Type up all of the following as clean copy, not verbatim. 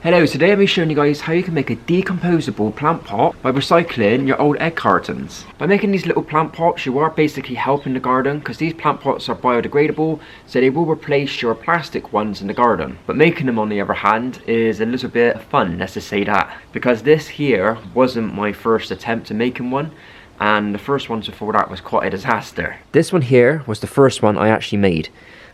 Hello, today I'll be showing you guys how you can make a decomposable plant pot by recycling your old egg cartons. By making these little plant pots, you are basically helping the garden because these plant pots are biodegradable, so they will replace your plastic ones in the garden. But making them, on the other hand, is a little bit fun, let's just say that. Because this here wasn't my first attempt at making one, and the first one before that was quite a disaster. This one here was the first one I actually made,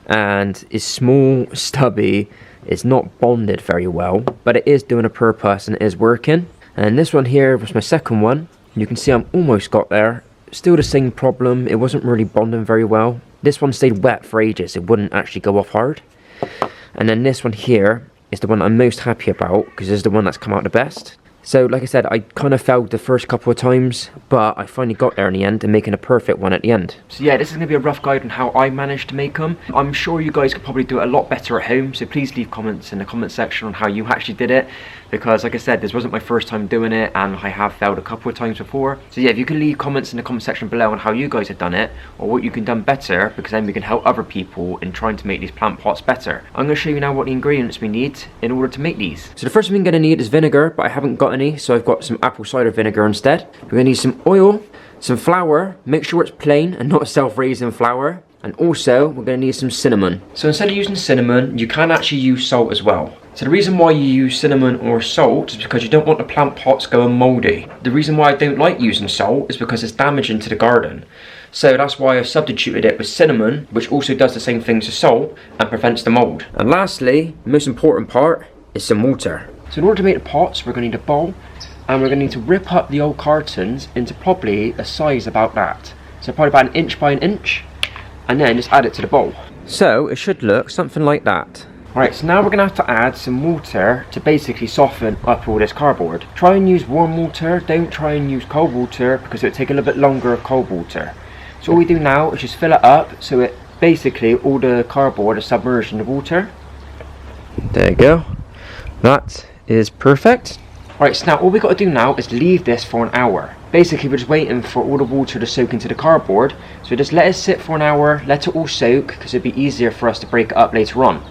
and it's small, stubby. It's not bonded very well, but it is doing a purpose and it is working. And this one here was my second one. You can see I'm almost got there. Still the same problem, it wasn't really bonding very well. This one stayed wet for ages, it wouldn't actually go off hard. And then this one here is the one I'm most happy about because it's the one that's come out the best. So like I said, I kind of failed the first couple of times, but I finally got there in the end and making a perfect one at the end. So yeah, this is going to be a rough guide on how I managed to make them. I'm sure you guys could probably do it a lot better at home, so please leave comments in the comment section on how you actually did it. Because like I said, this wasn't my first time doing it and I have failed a couple of times before. So yeah, if you can leave comments in the comment section below on how you guys have done it or what you can done better, because then we can help other people in trying to make these plant pots better. I'm going to show you now what the ingredients we need in order to make these. So the first thing we're going to need is vinegar, but I haven't got any, so I've got some apple cider vinegar instead. We're going to need some oil, some flour, make sure it's plain and not self-raising flour. And also, we're going to need some cinnamon. So instead of using cinnamon, you can actually use salt as well. So the reason why you use cinnamon or salt is because you don't want the plant pots going mouldy. The reason why I don't like using salt is because it's damaging to the garden. So that's why I've substituted it with cinnamon, which also does the same thing as salt and prevents the mould. And lastly, the most important part is some water. So in order to make the pots, we're going to need a bowl, and we're going to need to rip up the old cartons into probably a size about that. So probably about 1 inch by 1 inch. And then just add it to the bowl. So it should look something like that. Alright, so now we're going to have to add some water to basically soften up all this cardboard. Try and use warm water, don't try and use cold water because it will take a little bit longer of cold water. So all we do now is just fill it up so it basically all the cardboard is submerged in the water. There you go. That is perfect. Alright, so now all we've got to do now is leave this for an hour. Basically we're just waiting for all the water to soak into the cardboard. So just let it sit for an hour, let it all soak, because it'd be easier for us to break it up later on.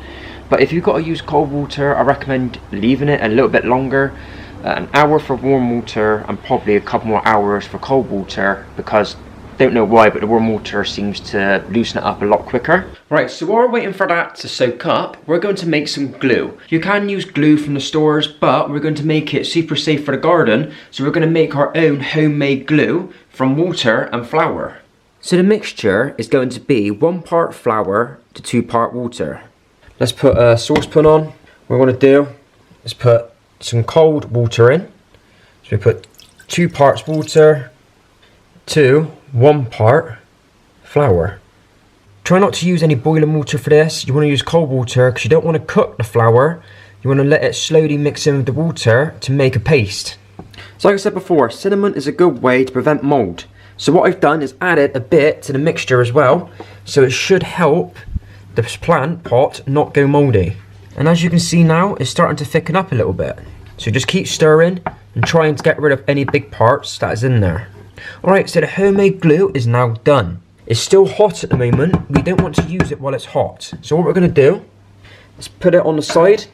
But if you've got to use cold water, I recommend leaving it a little bit longer. An hour for warm water and probably a couple more hours for cold water, because don't know why, but the warm water seems to loosen it up a lot quicker. Right, so while we're waiting for that to soak up, we're going to make some glue. You can use glue from the stores, but we're going to make it super safe for the garden. So we're going to make our own homemade glue from water and flour. So the mixture is going to be 1 part flour to 2 part water. Let's put a saucepan on. What we're going to do is put some cold water in. So we put 2 parts water to 1 part flour. Try not to use any boiling water for this. You want to use cold water because you don't want to cook the flour. You want to let it slowly mix in with the water to make a paste. So like I said before, cinnamon is a good way to prevent mould. So what I've done is added a bit to the mixture as well. So it should help the plant pot not go mouldy. And as you can see now, it's starting to thicken up a little bit. So just keep stirring and trying to get rid of any big parts that is in there. Alright, so the homemade glue is now done. It's still hot at the moment. We don't want to use it while it's hot. So what we're going to do is put it on the side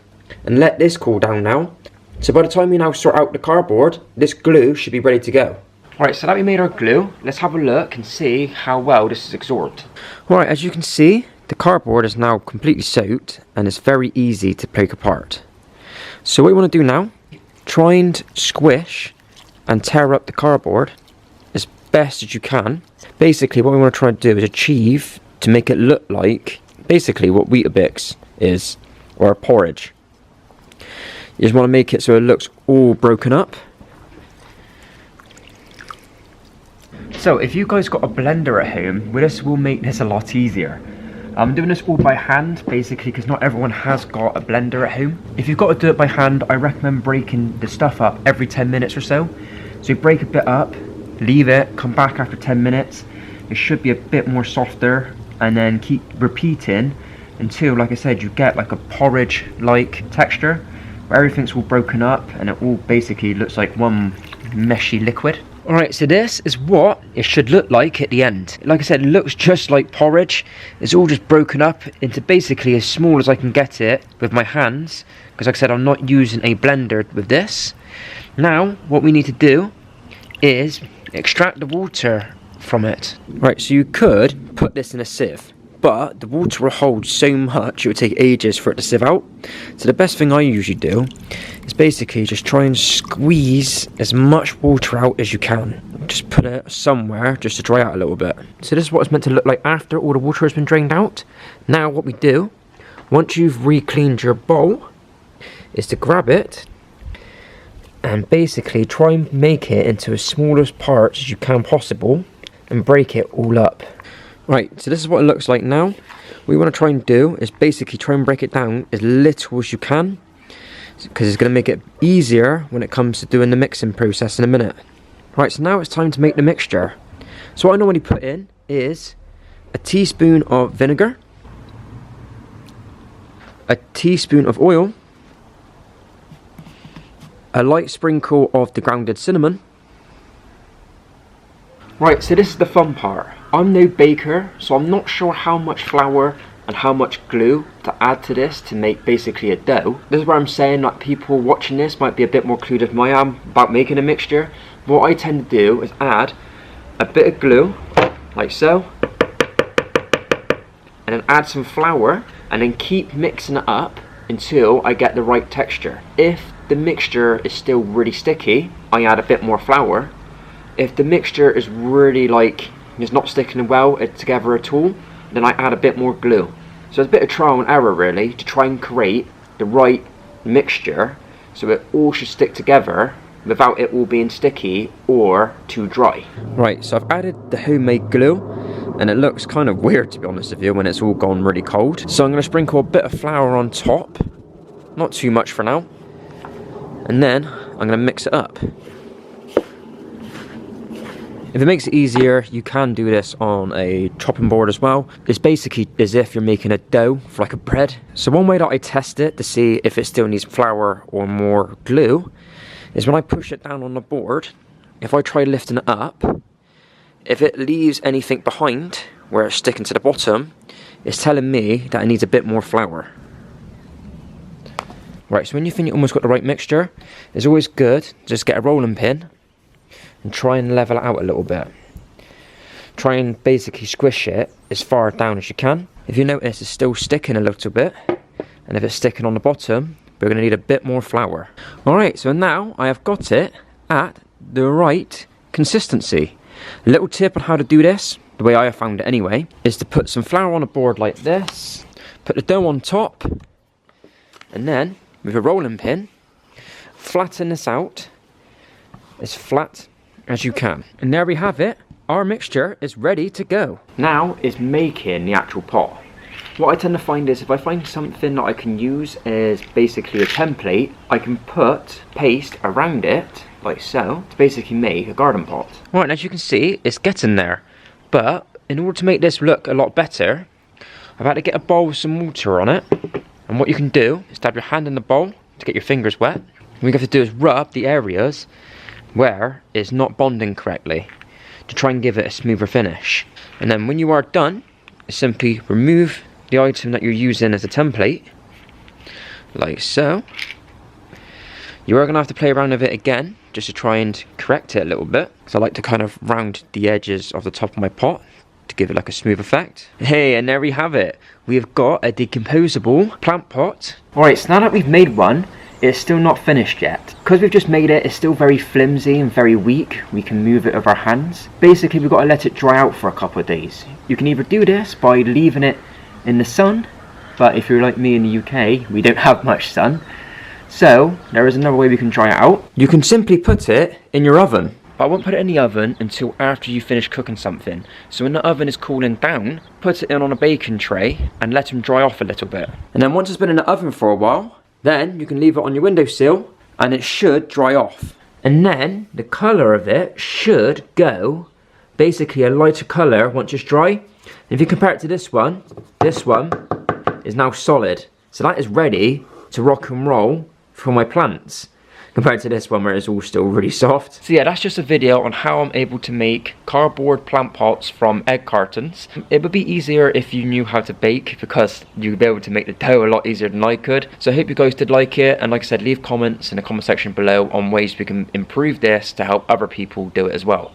and let this cool down now. So by the time we now sort out the cardboard, this glue should be ready to go. Alright, so that we made our glue, let's have a look and see how well this is absorbed. Alright, as you can see, the cardboard is now completely soaked and it's very easy to break apart. So what you want to do now, try and squish and tear up the cardboard as best as you can. Basically what we want to try and do is achieve to make it look like basically what Weetabix is, or a porridge. You just want to make it so it looks all broken up. So if you guys got a blender at home, well, this will make this a lot easier. I'm doing this all by hand basically because not everyone has got a blender at home. If you've got to do it by hand, I recommend breaking the stuff up every 10 minutes or so. So you break a bit up, leave it, come back after 10 minutes. It should be a bit more softer, and then keep repeating until, like I said, you get like a porridge-like texture where everything's all broken up and it all basically looks like one meshy liquid. Alright, so this is what it should look like at the end. Like I said, it looks just like porridge. It's all just broken up into basically as small as I can get it with my hands, because like I said, I'm not using a blender with this. Now, what we need to do is extract the water from it. Right, so you could put this in a sieve, but the water will hold so much it would take ages for it to sieve out. So the best thing I usually do is basically just try and squeeze as much water out as you can. Just put it somewhere just to dry out a little bit. So this is what it's meant to look like after all the water has been drained out. Now what we do, once you've re-cleaned your bowl, is to grab it and basically try and make it into as smallest parts as you can possible and break it all up. Right, so this is what it looks like now. What you want to try and do is basically try and break it down as little as you can, because it's going to make it easier when it comes to doing the mixing process in a minute. Right, so now it's time to make the mixture. So what I normally put in is a teaspoon of vinegar, a teaspoon of oil, a light sprinkle of the grounded cinnamon. Right, so this is the fun part. I'm no baker, so I'm not sure how much flour and how much glue to add to this to make basically a dough. This is where I'm saying that people watching this might be a bit more clued than I am about making a mixture. What I tend to do is add a bit of glue, like so, and then add some flour, and then keep mixing it up until I get the right texture. If the mixture is still really sticky, I add a bit more flour. If the mixture is really like it's not sticking well together at all, then I add a bit more glue. So it's a bit of trial and error really to try and create the right mixture so it all should stick together without it all being sticky or too dry. Right, so I've added the homemade glue and it looks kind of weird, to be honest with you, when it's all gone really cold. So I'm going to sprinkle a bit of flour on top, not too much for now, and then I'm going to mix it up. If it makes it easier, you can do this on a chopping board as well. It's basically as if you're making a dough for like a bread. So one way that I test it to see if it still needs flour or more glue is when I push it down on the board. If I try lifting it up, if it leaves anything behind where it's sticking to the bottom, it's telling me that it needs a bit more flour. Right, so when you think you almost got the right mixture, it's always good to just get a rolling pin and try and level it out a little bit. Try and basically squish it as far down as you can. If you notice it's still sticking a little bit, and if it's sticking on the bottom, we're going to need a bit more flour. Alright, so now I have got it at the right consistency. A little tip on how to do this, the way I have found it anyway, is to put some flour on a board like this, put the dough on top, and then with a rolling pin, flatten this out as flat as you can. And there we have it. Our mixture is ready to go. Now is making the actual pot. What I tend to find is if I find something that I can use as basically a template, I can put paste around it like so to basically make a garden pot. Right, and as you can see, it's getting there. But in order to make this look a lot better, I've had to get a bowl with some water on it. And what you can do is dab your hand in the bowl to get your fingers wet. What you have to do is rub the areas where it's not bonding correctly to try and give it a smoother finish. And then when you are done, simply remove the item that you're using as a template, like so. You are going to have to play around with it again just to try and correct it a little bit, because I like to kind of round the edges of the top of my pot to give it like a smooth effect. Hey, and there we have it. We've got a decomposable plant pot. Alright, so now that we've made one, it's still not finished yet. Because we've just made it, it's still very flimsy and very weak. We can move it with our hands. Basically, we've got to let it dry out for a couple of days. You can either do this by leaving it in the sun, but if you're like me in the UK, we don't have much sun. So, there is another way we can dry it out. You can simply put it in your oven. But I won't put it in the oven until after you finish cooking something. So when the oven is cooling down, put it in on a baking tray and let them dry off a little bit. And then once it's been in the oven for a while, then you can leave it on your windowsill and it should dry off. And then the colour of it should go basically a lighter colour once it's dry. And if you compare it to this one is now solid. So that is ready to rock and roll for my plants. compared to this one where it's all still really soft. So yeah, that's just a video on how I'm able to make cardboard plant pots from egg cartons. It would be easier if you knew how to bake, because you'd be able to make the dough a lot easier than I could. So I hope you guys did like it, and like I said, leave comments in the comment section below on ways we can improve this to help other people do it as well.